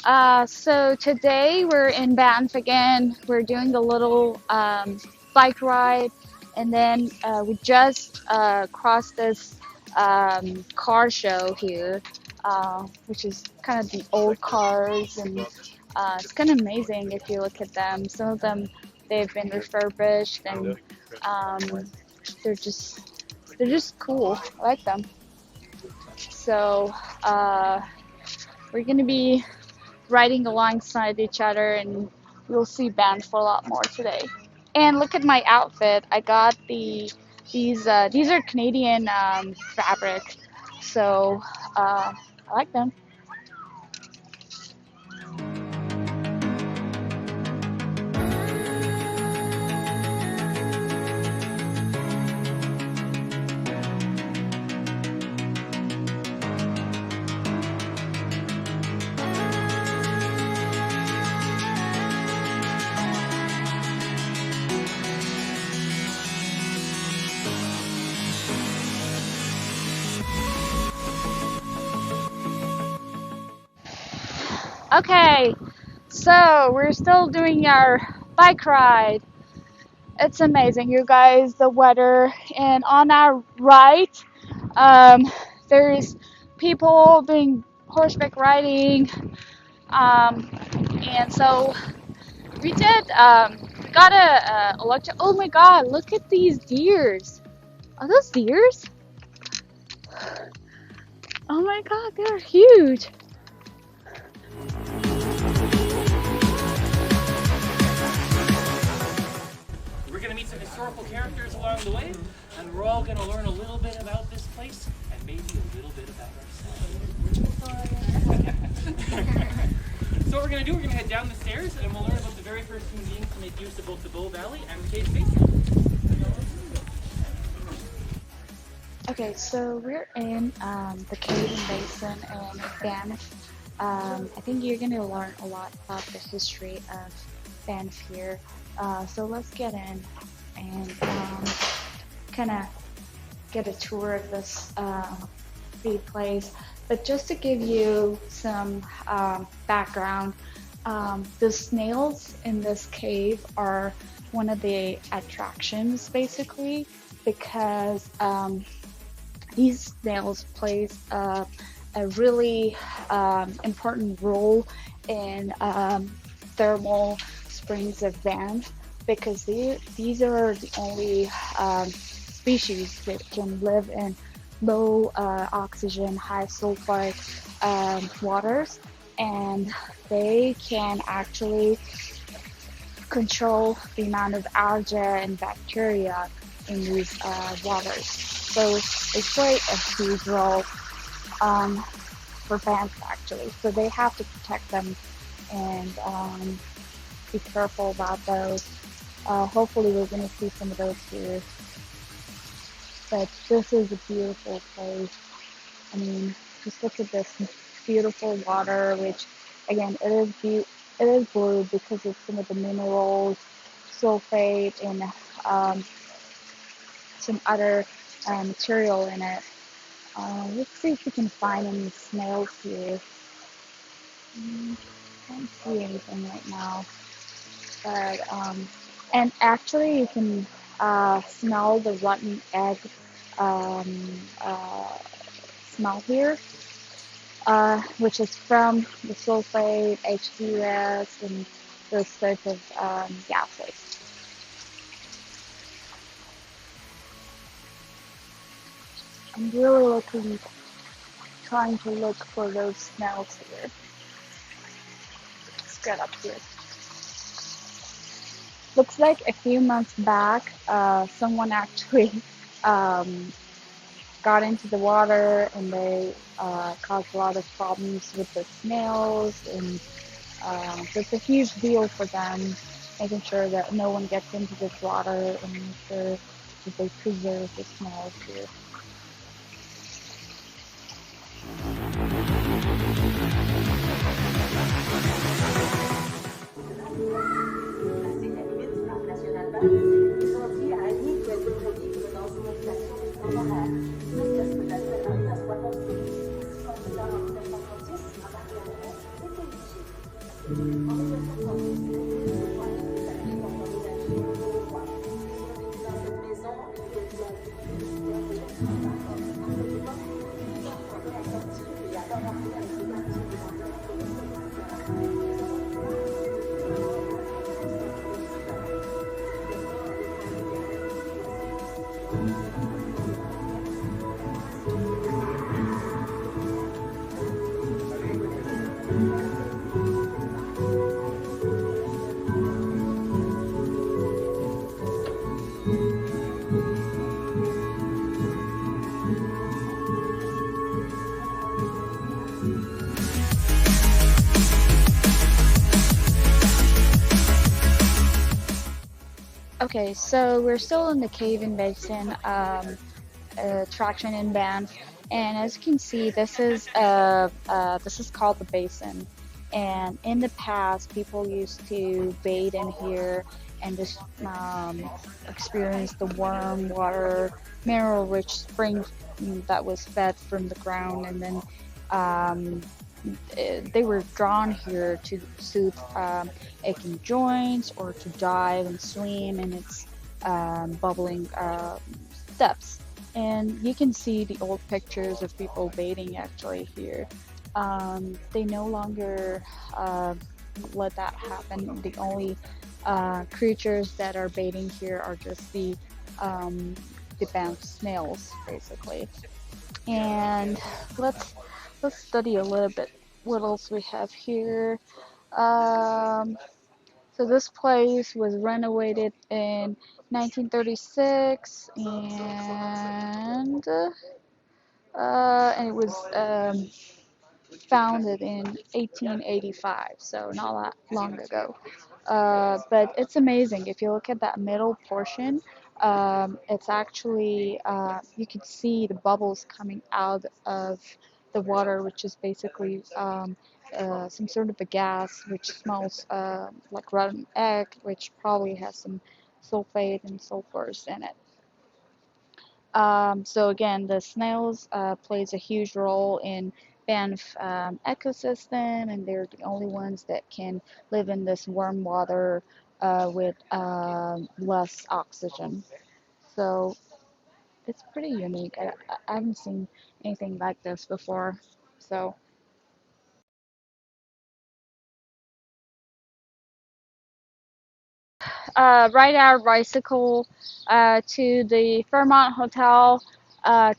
So today we're in Banff again. We're doing a little bike ride, and then we just crossed this car show here, which is kind of the old cars, and it's kind of amazing if you look at them. Some of them they've been refurbished, and um, they're just cool. I like them. So we're gonna be riding alongside each other, and you'll see Banff a lot more today. And look at my outfit. I got these are Canadian fabric, so I like them. Okay, so we're still doing our bike ride. It's amazing, you guys, the weather. And on our right, um, there's people doing horseback riding. Um, and so we did got a electric. Oh my God! Look at these deers. Are those deers? Oh my God, they're huge. We're going to meet some historical characters along the way, and we're all going to learn a little bit about this place and maybe a little bit about ourselves. So what we're going to do, we're going to head down the stairs, and we'll learn about the very first human beings to make use of both the Bow Valley and the Cave Basin. Okay, so we're in the Canadian Basin in Banff. I think you're going to learn a lot about the history of Banff here. So let's get in and kind of get a tour of this free place. But just to give you some background, the snails in this cave are one of the attractions, basically, because these snails plays a really important role in thermal springs of Banff, because these are the only species that can live in low oxygen, high sulfide waters, and they can actually control the amount of algae and bacteria in these waters. So they play a huge role for Banff, actually. So they have to protect them and be careful about those. Hopefully we're going to see some of those here. But this is a beautiful place. I mean, just look at this beautiful water, which again, it is blue because of some of the minerals, sulfate, and some other material in it. Let's see if we can find any snails here. Can't see anything right now. But and actually, you can smell the rotten egg smell here, which is from the sulfate, H2S, and those sorts of gases. I'm really trying to look for those smells here. Let's get up here. Looks like a few months back, someone actually got into the water, and they caused a lot of problems with the snails, and so it's a huge deal for them, making sure that no one gets into this water and make sure that they preserve the snails here. Okay, so we're still in the cave in Basin attraction in Banff, and as you can see, this is called the Basin. And in the past, people used to bathe in here and just experience the warm water, mineral-rich spring that was fed from the ground, and then um, they were drawn here to soothe aching joints or to dive and swim in its bubbling depths. And you can see the old pictures of people bathing actually here. They no longer let that happen. The only creatures that are bathing here are just the Banff snails, basically. And let's let's study a little bit what else we have here. Um, so this place was renovated in 1936, and it was founded in 1885, so not that long ago. But it's amazing. If you look at that middle portion, it's actually, you can see the bubbles coming out of the water, which is basically some sort of a gas which smells like rotten egg, which probably has some sulfate and sulfurs in it. So again, the snails plays a huge role in Banff ecosystem, and they're the only ones that can live in this warm water with less oxygen. So it's pretty unique. I haven't seen anything like this before. So ride our bicycle to the Fairmont Hotel.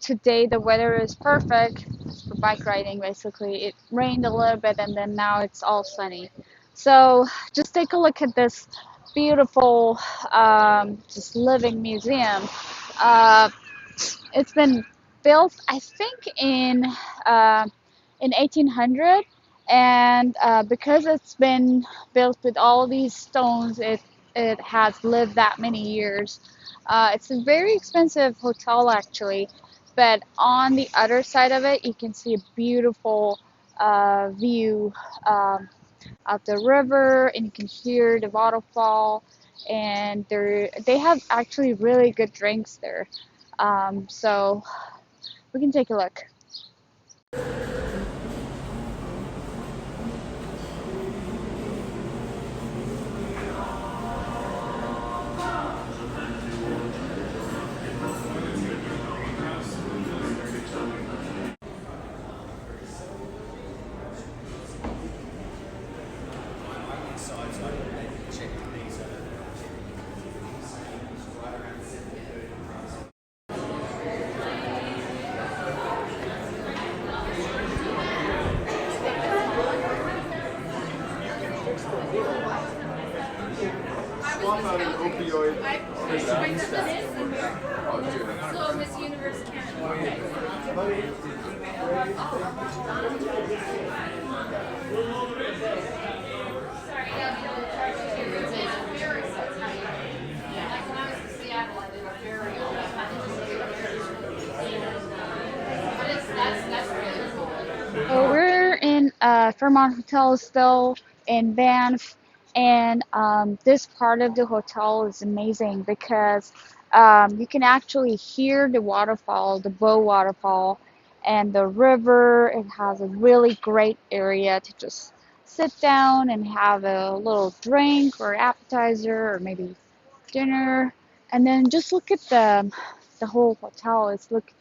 Today the weather is perfect for bike riding. Basically, it rained a little bit and then now it's all sunny. So just take a look at this beautiful, just living museum. Uh, it's been built, I think, uh, in 1800, and because it's been built with all these stones, it has lived that many years. It's a very expensive hotel actually, but on the other side of it, you can see a beautiful view of the river, and you can hear the waterfall. And they have actually really good drinks there. So we can take a look. Swap out an opioid. So Miss Universe So we're in Fairmont Hotel still in Banff, and this part of the hotel is amazing because you can actually hear the waterfall, the Bow waterfall, and the river. It has a really great area to just sit down and have a little drink or appetizer or maybe dinner, and then just look at the whole hotel. It's look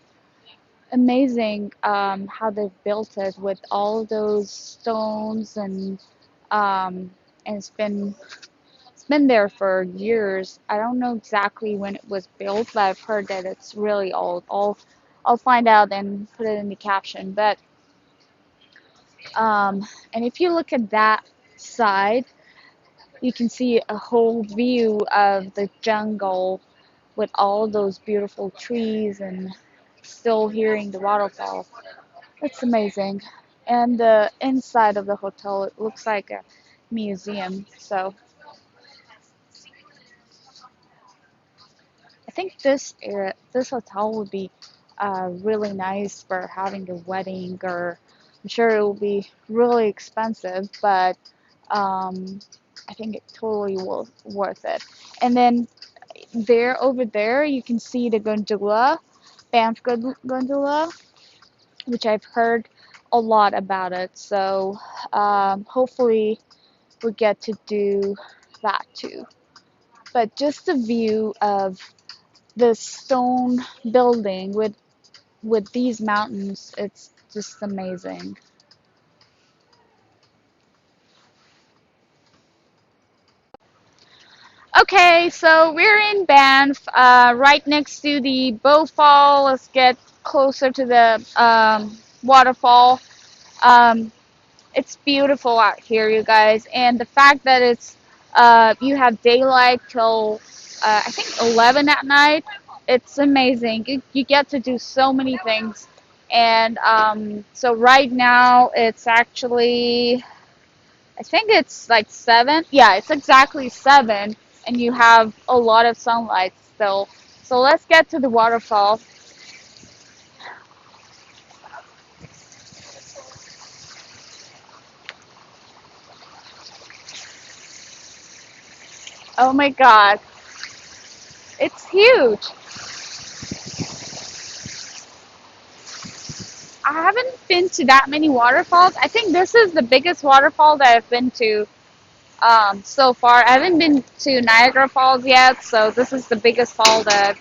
amazing how they've built it with all those stones um, and it's been there for years. I don't know exactly when it was built, but I've heard that it's really old. I'll find out and put it in the caption. But and if you look at that side, you can see a whole view of the jungle with all those beautiful trees and still hearing the waterfall. It's amazing. And the inside of the hotel, it looks like a museum. So I think this hotel would be really nice for having a wedding, or I'm sure it will be really expensive, but um, I think it totally will worth it. And then over there, you can see the gondola, Banff gondola, which I've heard a lot about it. So hopefully we get to do that too. But just the view of the stone building with these mountains, it's just amazing. Okay, so we're in Banff, right next to the Bow Fall. Let's get closer to the waterfall. Um, it's beautiful out here, you guys, and the fact that you have daylight till I think 11 at night. It's amazing. You get to do so many things, and so right now it's actually, I think it's like 7. Yeah, it's exactly 7, and you have a lot of sunlight still. So let's get to the waterfall. Oh my God, it's huge. I haven't been to that many waterfalls. I think this is the biggest waterfall that I've been to so far. I haven't been to Niagara Falls yet, so this is the biggest fall that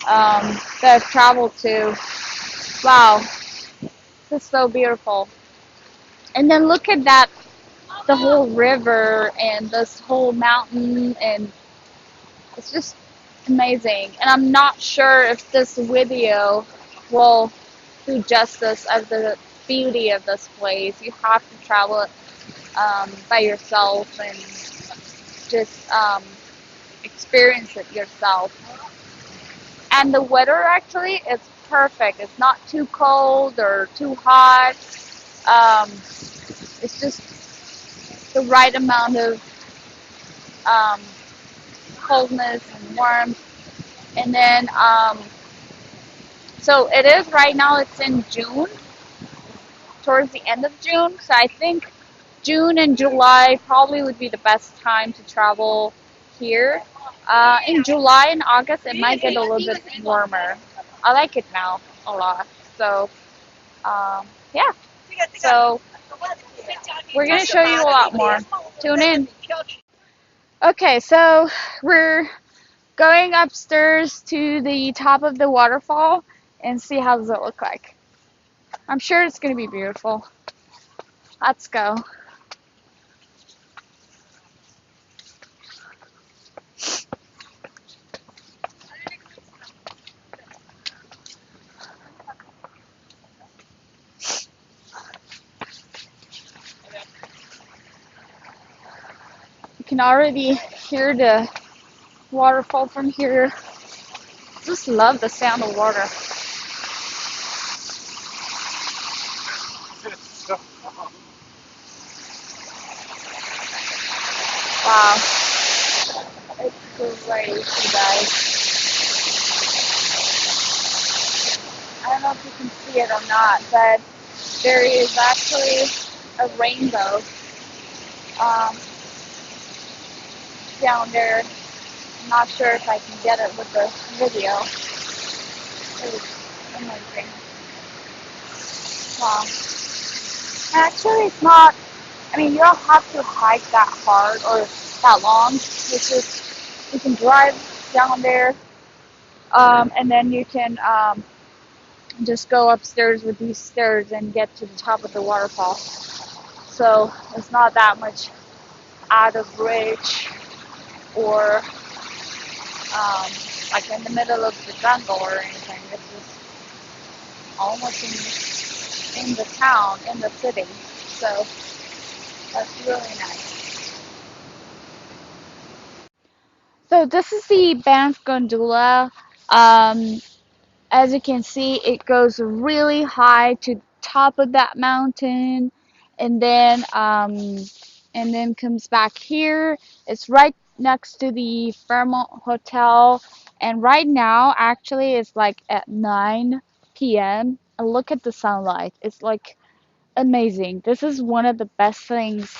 I've traveled to. Wow, this is so beautiful. And then look at that, the whole river and this whole mountain, and it's just amazing. And I'm not sure if this video will do justice of the beauty of this place. You have to travel it by yourself and just experience it yourself. And the weather actually is perfect. It's not too cold or too hot. Um, it's just the right amount of um, coldness and warmth. And then, so it is right now, it's in June, towards the end of June. So I think June and July probably would be the best time to travel here. In July and August, it might get a little bit warmer. I like it now a lot. So, yeah. So, we're going to show you a lot more. Tune in. Okay, so we're going upstairs to the top of the waterfall and see how does it look like. I'm sure it's going to be beautiful. Let's go. You can already hear the waterfall from here. Just love the sound of water. Wow. It's great, you guys. I don't know if you can see it or not, but there is actually a rainbow um, down there. I'm not sure if I can get it with the video. It's amazing. Wow. Actually, it's not I mean, you don't have to hike that hard or that long. It's just you can drive down there, and then you can just go upstairs with these stairs and get to the top of the waterfall. So it's not that much out of reach or like in the middle of the jungle or anything. It's just almost in the town, in the city. So that's really nice. So this is the Banff Gondola. Um, as you can see, it goes really high to the top of that mountain, and then comes back here. It's right next to the Fairmont Hotel, and right now actually it's like at 9 p.m. and look at the sunlight. It's like amazing. This is one of the best things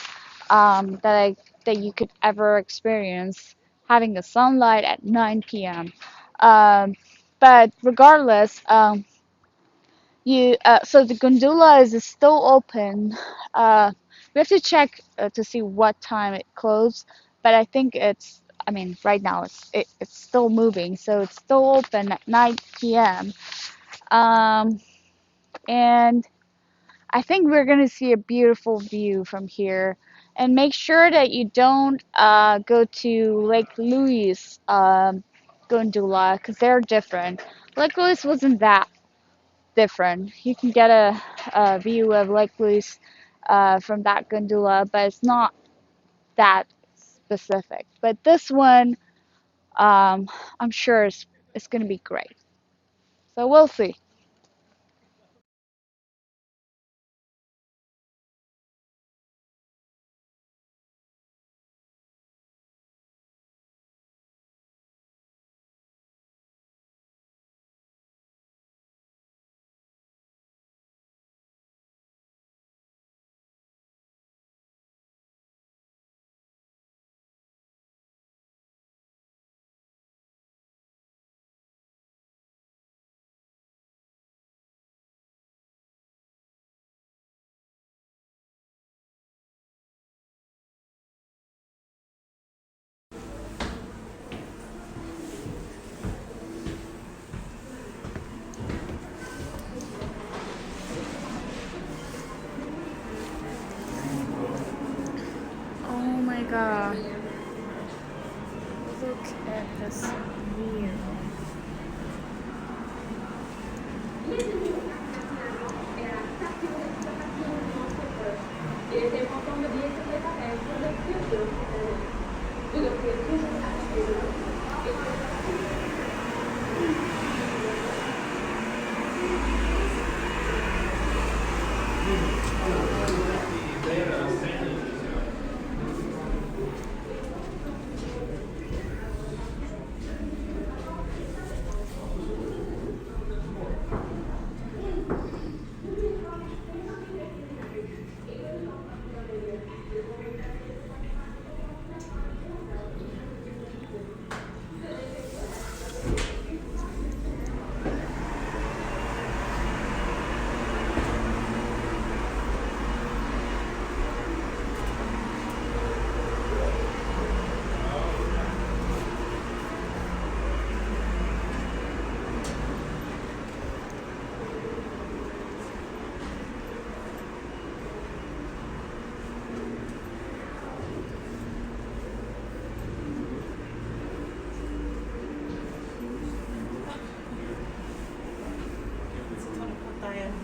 that you could ever experience, having the sunlight at 9 p.m. Um, but regardless, you so the gondola is still open. We have to check to see what time it closed, but I think I mean, right now it's still moving, so it's still open at 9 p.m. Um, and I think we're gonna see a beautiful view from here. And make sure that you don't go to Lake Louise gondola because they're different. Lake Louise wasn't that different. You can get a view of Lake Louise from that gondola, but it's not that specific. But this one, I'm sure it's gonna be great. So we'll see. Oh my god. Look at this view.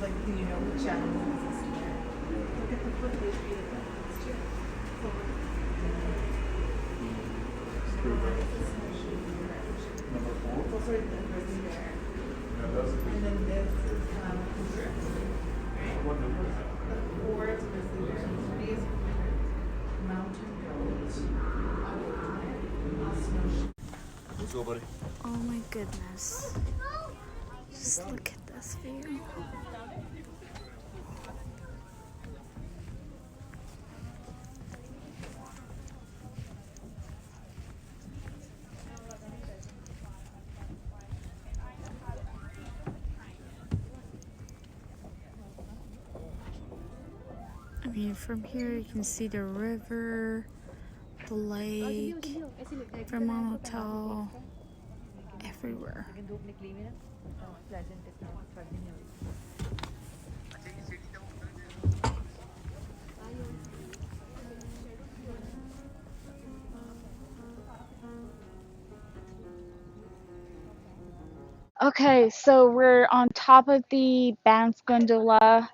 Like, do you know which animals is there? Look at the foot they treated them last year. Number 4? Those are the grizzly bear. Yeah, that's a And then this is cougar. Right? What number is that? The 4 is grizzly bear. 3 is cougar. Mountain goat. Snowshoe. Let's go, buddy. Oh my goodness. Just look at this view. I mean, from here you can see the river, the lake, Vermont Hotel, everywhere. Okay, so we're on top of the Banff gondola.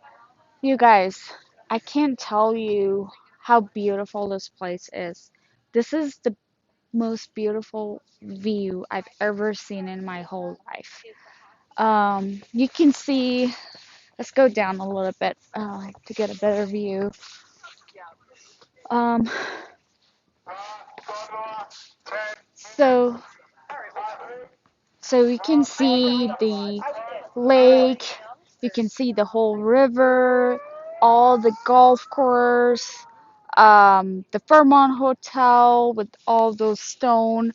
You guys, I can't tell you how beautiful this place is. This is the most beautiful view I've ever seen in my whole life. You can see, let's go down a little bit to get a better view. Um, so, so you can see the lake, you can see the whole river, all the golf course, the Fairmont Hotel with all those stone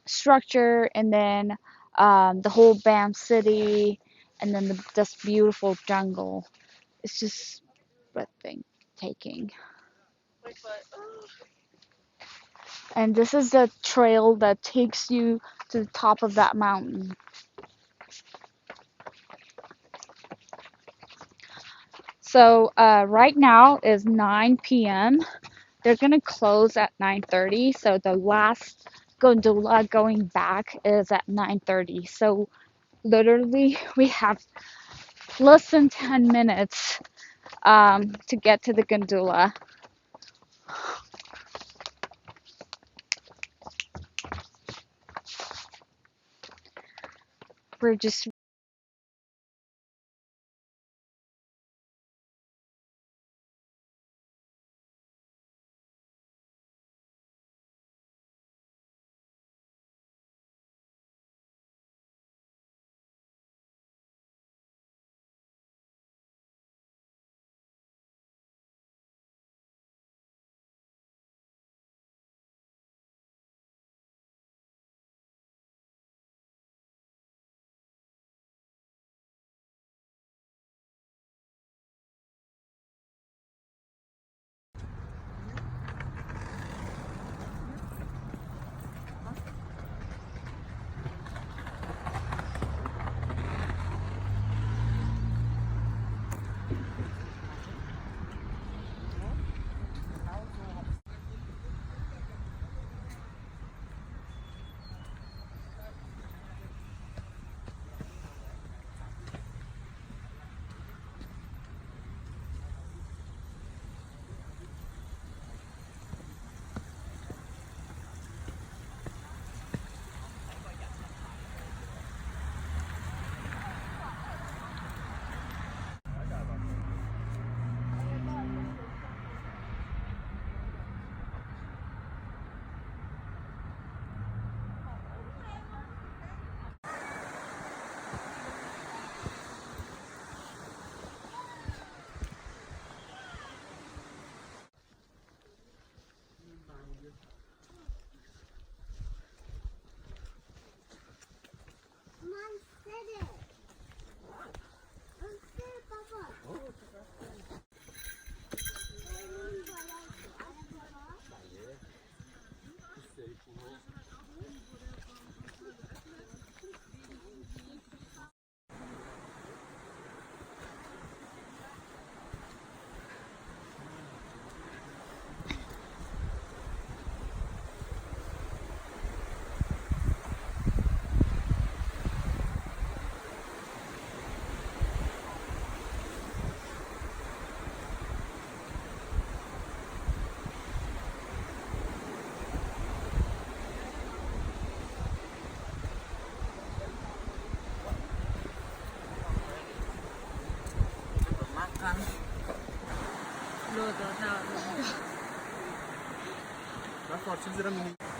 structure, and then the whole Banff city, and then this beautiful jungle. It's just breathtaking. And this is the trail that takes you to the top of that mountain. So right now is 9 p.m. They're gonna close at 9:30. So the last gondola going back is at 9:30. So literally we have less than 10 minutes to get to the gondola. We're just That's what